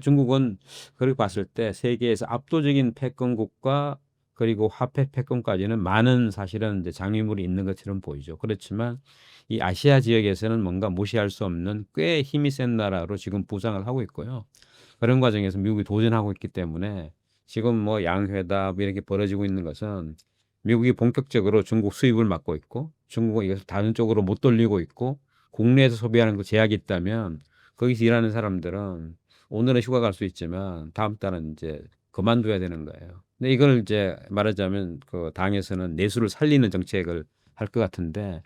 중국은 그렇게 봤을 때 세계에서 압도적인 패권국가 그리고 화폐 패권까지는 많은 사실은 이제 장애물이 있는 것처럼 보이죠. 그렇지만 이 아시아 지역에서는 뭔가 무시할 수 없는 꽤 힘이 센 나라로 지금 부상을 하고 있고요. 그런 과정에서 미국이 도전하고 있기 때문에 지금 뭐 양회담 이렇게 벌어지고 있는 것은 미국이 본격적으로 중국 수입을 막고 있고 중국은 이것을 다른 쪽으로 못 돌리고 있고 국내에서 소비하는 거 제약이 있다면 거기서 일하는 사람들은 오늘은 휴가 갈 수 있지만 다음 달은 이제 그만둬야 되는 거예요. 근데 이걸 이제 말하자면 그 당에서는 내수를 살리는 정책을 할 것 같은데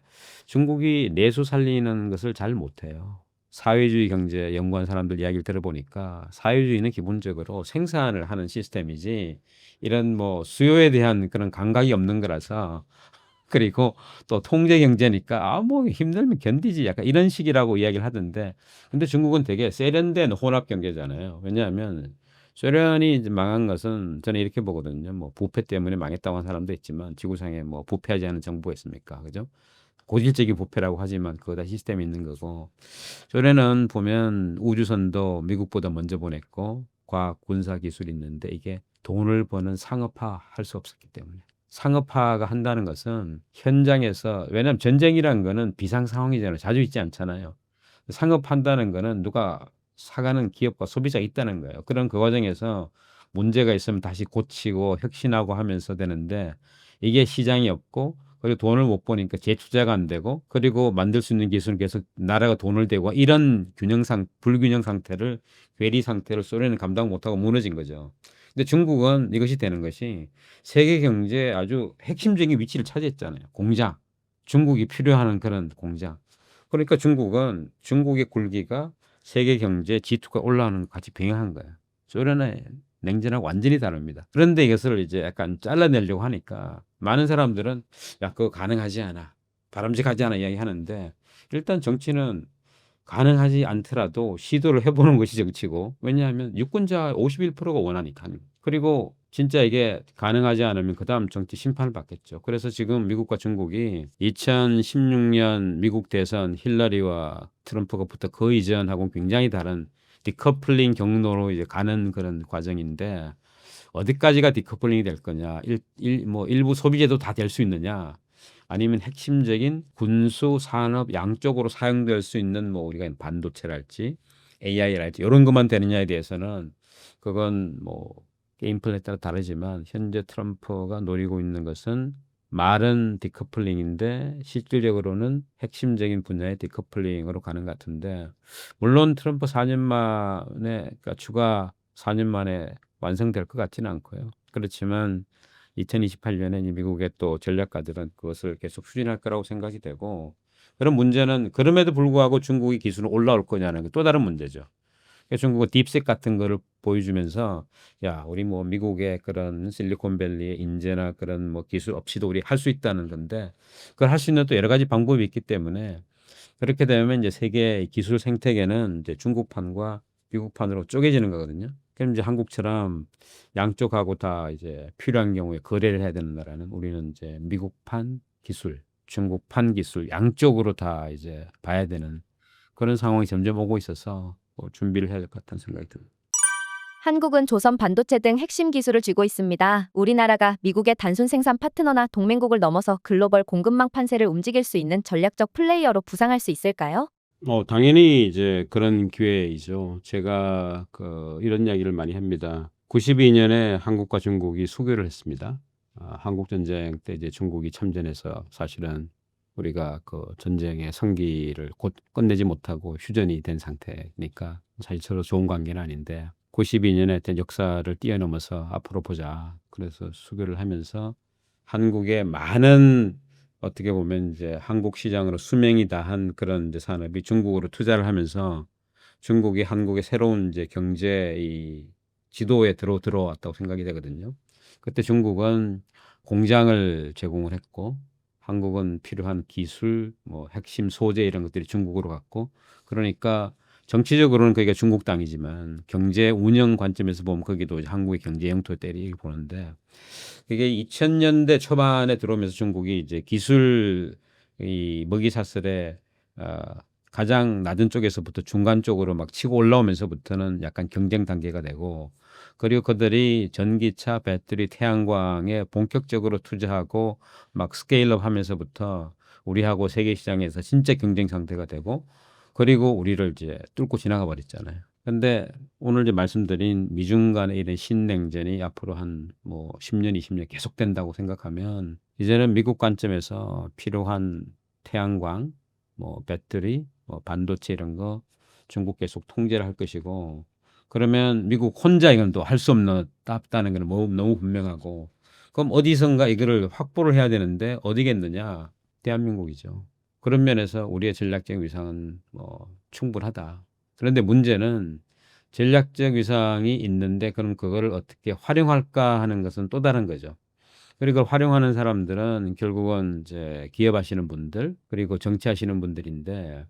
중국이 내수 살리는 것을 잘 못해요. 사회주의 경제 연구한 사람들 이야기를 들어보니까 사회주의는 기본적으로 생산을 하는 시스템이지 이런 뭐 수요에 대한 그런 감각이 없는 거라서 그리고 또 통제 경제니까 뭐 힘들면 견디지 약간 이런 식이라고 이야기를 하던데 근데 중국은 되게 세련된 혼합 경제잖아요. 왜냐하면 소련이 이제 망한 것은 저는 이렇게 보거든요. 뭐 부패 때문에 망했다고 하는 사람도 있지만 지구상에 뭐 부패하지 않은 정부가 있습니까? 그죠? 고질적인 부패라고 하지만 그거 다 시스템이 있는 거고 소련은 보면 우주선도 미국보다 먼저 보냈고 과학 군사 기술이 있는데 이게 돈을 버는 상업화 할 수 없었기 때문에 상업화가 한다는 것은 현장에서 왜냐하면 전쟁이라는 거는 비상 상황이잖아요. 자주 있지 않잖아요. 상업한다는 거는 누가 사가는 기업과 소비자가 있다는 거예요. 그런 그 과정에서 문제가 있으면 다시 고치고 혁신하고 하면서 되는데 이게 시장이 없고 그리고 돈을 못 버니까 재투자가 안 되고 그리고 만들 수 있는 기술은 계속 나라가 돈을 대고 이런 불균형 상태를 괴리 상태를 소련은 감당 못하고 무너진 거죠. 근데 중국은 이것이 되는 것이 세계 경제에 아주 핵심적인 위치를 차지했잖아요. 공장. 중국이 필요한 그런 공장. 그러니까 중국의 굴기가 세계 경제 G2가 올라오는 것 같이 병행한 거예요. 소련의 냉전하고 완전히 다릅니다. 그런데 이것을 이제 약간 잘라내려고 하니까 많은 사람들은 야, 그거 가능하지 않아. 바람직하지 않아 이야기하는데 일단 정치는 가능하지 않더라도 시도를 해보는 것이 정치고 왜냐하면 유권자 51%가 원하니까. 그리고 진짜 이게 가능하지 않으면 그다음 정치 심판을 받겠죠. 그래서 지금 미국과 중국이 2016년 미국 대선 힐러리와 트럼프가 붙어 그 이전하고 굉장히 다른 디커플링 경로로 이제 가는 그런 과정인데 어디까지가 디커플링이 될 거냐? 뭐 일부 소비재도 다 될 수 있느냐? 아니면 핵심적인 군수 산업 양쪽으로 사용될 수 있는 뭐 우리가 반도체랄지 AI랄지 이런 것만 되느냐에 대해서는 그건 뭐 게임 플랜에 따라 다르지만 현재 트럼프가 노리고 있는 것은 말은 디커플링인데 실질적으로는 핵심적인 분야의 디커플링으로 가는 것 같은데 물론 트럼프 4년 만에 그러니까 추가 4년 만에 완성될 것 같지는 않고요. 그렇지만 2028년에 미국의 또 전략가들은 그것을 계속 추진할 거라고 생각이 되고 그런 문제는 그럼에도 불구하고 중국의 기술은 올라올 거냐는 게 또 다른 문제죠. 그래서 중국은 딥색 같은 거를 보여주면서 야, 우리 뭐 미국의 그런 실리콘밸리의 인재나 그런 뭐 기술 없이도 우리 할 수 있다는 건데 그걸 할 수 있는 또 여러 가지 방법이 있기 때문에 그렇게 되면 이제 세계 기술 생태계는 이제 중국판과 미국판으로 쪼개지는 거거든요. 그럼 이제 한국처럼 양쪽하고 다 이제 필요한 경우에 거래를 해야 되는 나라는 우리는 이제 미국판 기술, 중국판 기술 양쪽으로 다 이제 봐야 되는 그런 상황이 점점 오고 있어서 뭐 준비를 해야 될 것 같다는 생각이 듭니다. 한국은 조선 반도체 등 핵심 기술을 쥐고 있습니다. 우리나라가 미국의 단순 생산 파트너나 동맹국을 넘어서 글로벌 공급망 판세를 움직일 수 있는 전략적 플레이어로 부상할 수 있을까요? 당연히 이제 그런 기회이죠. 제가 이런 이야기를 많이 합니다. 92년에 한국과 중국이 수교를 했습니다. 한국 전쟁 때 이제 중국이 참전해서 사실은 우리가 그 전쟁의 성기를 곧 끝내지 못하고 휴전이 된 상태니까 사실 서로 좋은 관계는 아닌데 92년에 했던 역사를 뛰어넘어서 앞으로 보자. 그래서 수교를 하면서 한국의 많은 어떻게 보면 이제 한국 시장으로 수명이 다한 그런 이제 산업이 중국으로 투자를 하면서 중국이 한국의 새로운 이제 경제 이 지도에 들어왔다고 생각이 되거든요. 그때 중국은 공장을 제공을 했고 한국은 필요한 기술, 뭐 핵심 소재 이런 것들이 중국으로 갔고 그러니까 정치적으로는 거기가 중국 땅이지만 경제 운영 관점에서 보면 거기도 이제 한국의 경제 영토 때리게 보는데 그게 2000년대 초반에 들어오면서 중국이 이제 기술 이 먹이사슬에 가장 낮은 쪽에서부터 중간 쪽으로 막 치고 올라오면서부터는 약간 경쟁 단계가 되고 그리고 그들이 전기차, 배터리, 태양광에 본격적으로 투자하고 막 스케일업 하면서부터 우리하고 세계 시장에서 진짜 경쟁 상태가 되고 그리고 우리를 이제 뚫고 지나가 버렸잖아요. 근데 오늘 이제 말씀드린 미중 간의 이런 신냉전이 앞으로 한 뭐 10년, 20년 계속된다고 생각하면 이제는 미국 관점에서 필요한 태양광, 뭐 배터리, 뭐 반도체 이런 거 중국 계속 통제를 할 것이고 그러면 미국 혼자 이건 또 할 수 없다는 건 너무 분명하고 그럼 어디선가 이거를 확보를 해야 되는데 어디겠느냐? 대한민국이죠. 그런 면에서 우리의 전략적 위상은 뭐 충분하다. 그런데 문제는 전략적 위상이 있는데 그럼 그거를 어떻게 활용할까 하는 것은 또 다른 거죠. 그리고 그걸 활용하는 사람들은 결국은 이제 기업하시는 분들 그리고 정치하시는 분들인데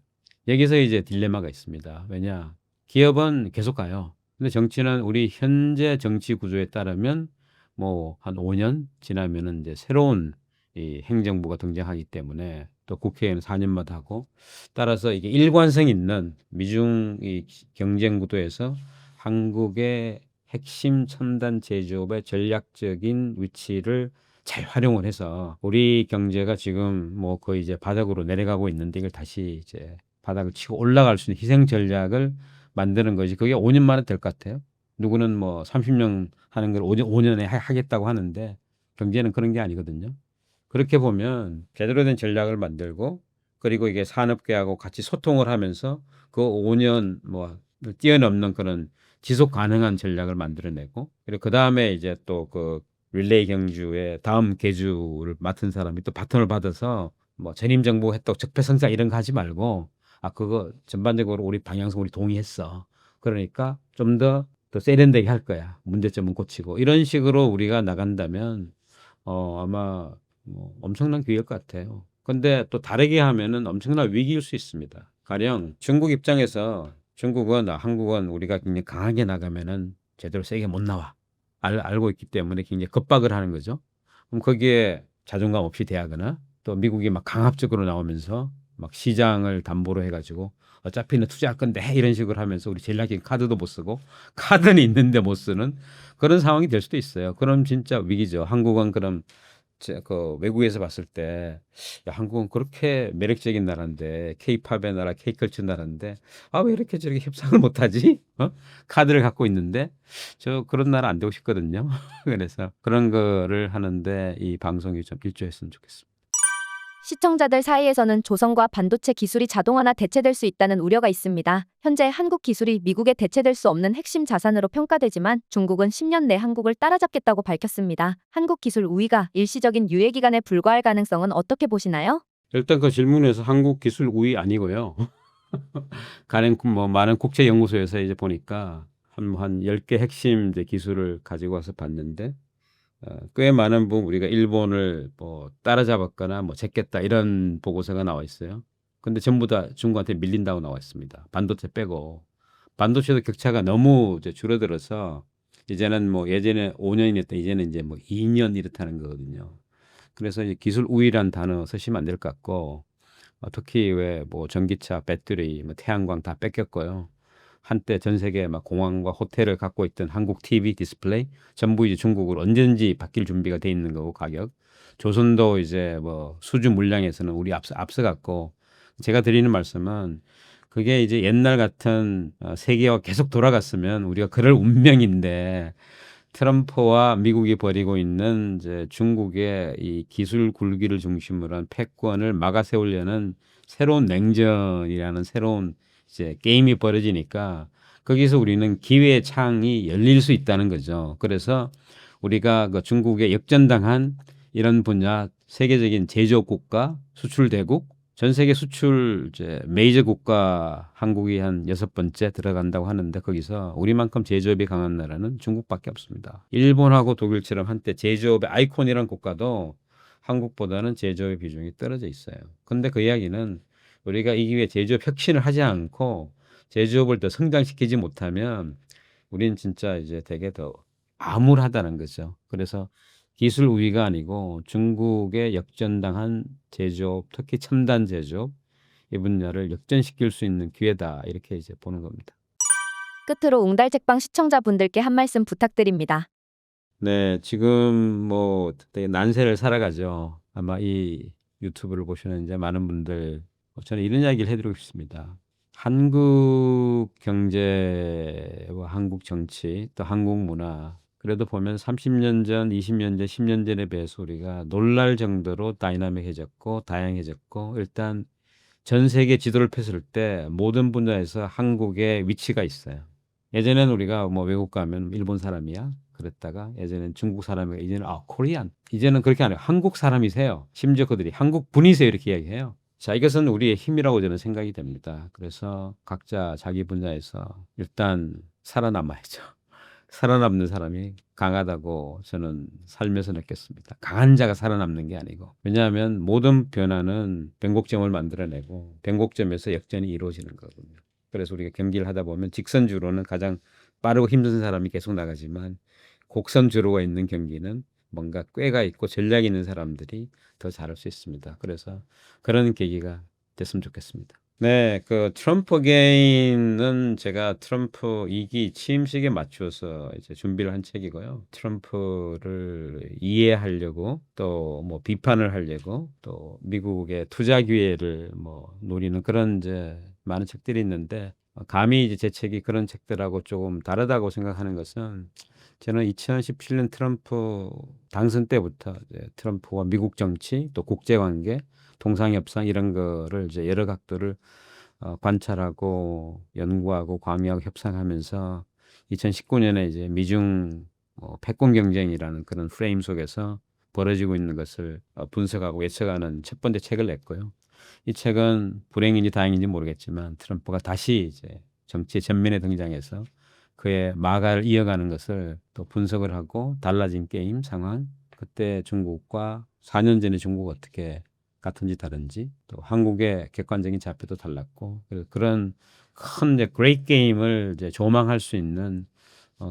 여기서 이제 딜레마가 있습니다. 왜냐? 기업은 계속 가요. 근데 정치는 우리 현재 정치 구조에 따르면 뭐 한 5년 지나면은 이제 새로운 이 행정부가 등장하기 때문에 또 국회에는 4년마다 하고 따라서 이게 일관성 있는 미중 이 경쟁 구도에서 한국의 핵심 첨단 제조업의 전략적인 위치를 잘 활용을 해서 우리 경제가 지금 뭐 거의 이제 바닥으로 내려가고 있는데 이걸 다시 이제 바닥을 치고 올라갈 수 있는 희생 전략을 만드는 것이 그게 5년 만에 될 것 같아요. 누구는 뭐 30년 하는 걸 5년에 하겠다고 하는데 경제는 그런 게 아니거든요. 그렇게 보면 제대로 된 전략을 만들고 그리고 이게 산업계하고 같이 소통을 하면서 그 5년 뭐 뛰어넘는 그런 지속 가능한 전략을 만들어내고 그리고 그다음에 이제 또 그 릴레이 경주의 다음 계주를 맡은 사람이 또 바톤을 받아서 뭐 전임 정부 했다고 적폐성장 이런 거 하지 말고 그거 전반적으로 우리 방향성 우리 동의했어. 그러니까 좀 더 세련되게 할 거야. 문제점은 고치고 이런 식으로 우리가 나간다면 아마 뭐 엄청난 기회일 것 같아요. 근데 또 다르게 하면은 엄청난 위기일 수 있습니다. 가령 중국 입장에서 중국은 한국은 우리가 굉장히 강하게 나가면은 제대로 세게 못 나와. 알고 있기 때문에 굉장히 겁박을 하는 거죠. 그럼 거기에 자존감 없이 대하거나 또 미국이 막 강압적으로 나오면서 막 시장을 담보로 해가지고 어차피는 투자할 건데 이런 식으로 하면서 우리 전략적인 카드도 못 쓰고 카드는 있는데 못 쓰는 그런 상황이 될 수도 있어요. 그럼 진짜 위기죠. 한국은 그럼 그 외국에서 봤을 때 야, 한국은 그렇게 매력적인 나라인데 K-팝의 나라, K-컬처 나라인데 왜 이렇게 저렇게 협상을 못하지? 카드를 갖고 있는데 저 그런 나라 안 되고 싶거든요. 그래서 그런 거를 하는데 이 방송이 좀 일조했으면 좋겠습니다. 시청자들 사이에서는 조선과 반도체 기술이 자동화나 대체될 수 있다는 우려가 있습니다. 현재 한국 기술이 미국에 대체될 수 없는 핵심 자산으로 평가되지만 중국은 10년 내 한국을 따라잡겠다고 밝혔습니다. 한국 기술 우위가 일시적인 유예 기간에 불과할 가능성은 어떻게 보시나요? 일단 그 질문에서 한국 기술 우위 아니고요. 가령 뭐 많은 국제 연구소에서 이제 보니까 한 10개 핵심 이제 기술을 가지고 와서 봤는데 꽤 많은 부분 우리가 일본을 뭐 따라잡았거나 뭐 제꼈다 이런 보고서가 나와 있어요. 근데 전부 다 중국한테 밀린다고 나와 있습니다. 반도체 빼고. 반도체도 격차가 너무 이제 줄어들어서 이제는 뭐 예전에 5년이었다 이제는 이제 뭐 2년 이렇다는 거거든요. 그래서 이 기술 우위란 단어 쓰시면 안 될 것 같고 특히 왜 뭐 전기차, 배터리, 뭐 태양광 다 뺏겼고요. 한때 전 세계 막 공항과 호텔을 갖고 있던 한국 TV 디스플레이 전부 이제 중국으로 언제든지 바뀔 준비가 돼 있는 거고 가격. 조선도 이제 뭐 수주 물량에서는 우리 앞서갔고 제가 드리는 말씀은 그게 이제 옛날 같은 세계화 계속 돌아갔으면 우리가 그럴 운명인데 트럼프와 미국이 벌이고 있는 이제 중국의 이 기술 굴기를 중심으로 한 패권을 막아 세우려는 새로운 냉전이라는 새로운 이제 게임이 벌어지니까 거기서 우리는 기회의 창이 열릴 수 있다는 거죠. 그래서 우리가 그 중국에 역전당한 이런 분야 세계적인 제조업 국가, 수출 대국, 전 세계 수출 이제 메이저 국가 한국이 한 6번째 들어간다고 하는데 거기서 우리만큼 제조업이 강한 나라는 중국밖에 없습니다. 일본하고 독일처럼 한때 제조업의 아이콘이란 국가도 한국보다는 제조업의 비중이 떨어져 있어요. 근데 그 이야기는 우리가 이 기회에 제조업 혁신을 하지 않고 제조업을 더 성장시키지 못하면 우리는 진짜 이제 되게 더 암울하다는 거죠. 그래서 기술 우위가 아니고 중국의 역전당한 제조업, 특히 첨단 제조업 이 분야를 역전시킬 수 있는 기회다 이렇게 이제 보는 겁니다. 끝으로 웅달책방 시청자분들께 한 말씀 부탁드립니다. 네, 지금 뭐 되게 난세를 살아가죠. 아마 이 유튜브를 보시는 이제 많은 분들 저는 이런 이야기를 해드리고 싶습니다. 한국 경제와 한국 정치 또 한국 문화 그래도 보면 30년 전, 20년 전, 10년 전에 비해서 우리가 놀랄 정도로 다이나믹해졌고 다양해졌고 일단 전 세계 지도를 펼칠 때 모든 분야에서 한국의 위치가 있어요. 예전에는 우리가 뭐 외국 가면 일본 사람이야 그랬다가 예전엔 중국 사람이야 이제는 코리안 이제는 그렇게 안 해요. 한국 사람이세요. 심지어 그들이 한국 분이세요 이렇게 이야기해요. 자, 이것은 우리의 힘이라고 저는 생각이 됩니다. 그래서 각자 자기 분야에서 일단 살아남아야죠. 살아남는 사람이 강하다고 저는 살면서 느꼈습니다. 강한 자가 살아남는 게 아니고. 왜냐하면 모든 변화는 변곡점을 만들어내고 변곡점에서 역전이 이루어지는 거거든요. 그래서 우리가 경기를 하다 보면 직선주로는 가장 빠르고 힘든 사람이 계속 나가지만 곡선주로가 있는 경기는 뭔가 꾀가 있고 전략이 있는 사람들이 더 잘할 수 있습니다. 그래서 그런 계기가 됐으면 좋겠습니다. 네, 그 트럼프 게임은 제가 트럼프 2기 취임식에 맞춰서 이제 준비를 한 책이고요. 트럼프를 이해하려고 또 뭐 비판을 하려고 또 미국의 투자 기회를 뭐 노리는 그런 이제 많은 책들이 있는데 감히 이제 제 책이 그런 책들하고 조금 다르다고 생각하는 것은 저는 2017년 트럼프 당선 때부터 이제 트럼프와 미국 정치 또 국제 관계, 동상 협상 이런 거를 이제 여러 각도를 관찰하고 연구하고 과미하고 협상하면서 2019년에 이제 미중 패권 경쟁이라는 그런 프레임 속에서 벌어지고 있는 것을 분석하고 예측하는 첫 번째 책을 냈고요. 이 책은 불행인지 다행인지 모르겠지만 트럼프가 다시 이제 정치의 전면에 등장해서 그의 마가를 이어가는 것을 또 분석을 하고 달라진 게임 상황, 그때 중국과 4년 전에 중국 어떻게 같은지 다른지, 또 한국의 객관적인 자료도 달랐고, 그런 큰 이제 그레이트 게임을 이제 조망할 수 있는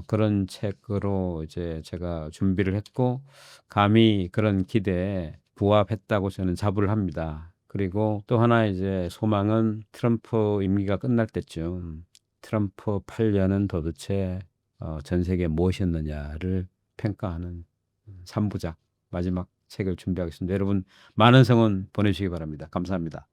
그런 책으로 이제 제가 준비를 했고, 감히 그런 기대에 부합했다고 저는 자부를 합니다. 그리고 또 하나 이제 소망은 트럼프 임기가 끝날 때쯤 트럼프 8년은 도대체 전 세계에 무엇이었느냐를 평가하는 3부작 마지막 책을 준비하겠습니다. 여러분 많은 성원 보내주시기 바랍니다. 감사합니다.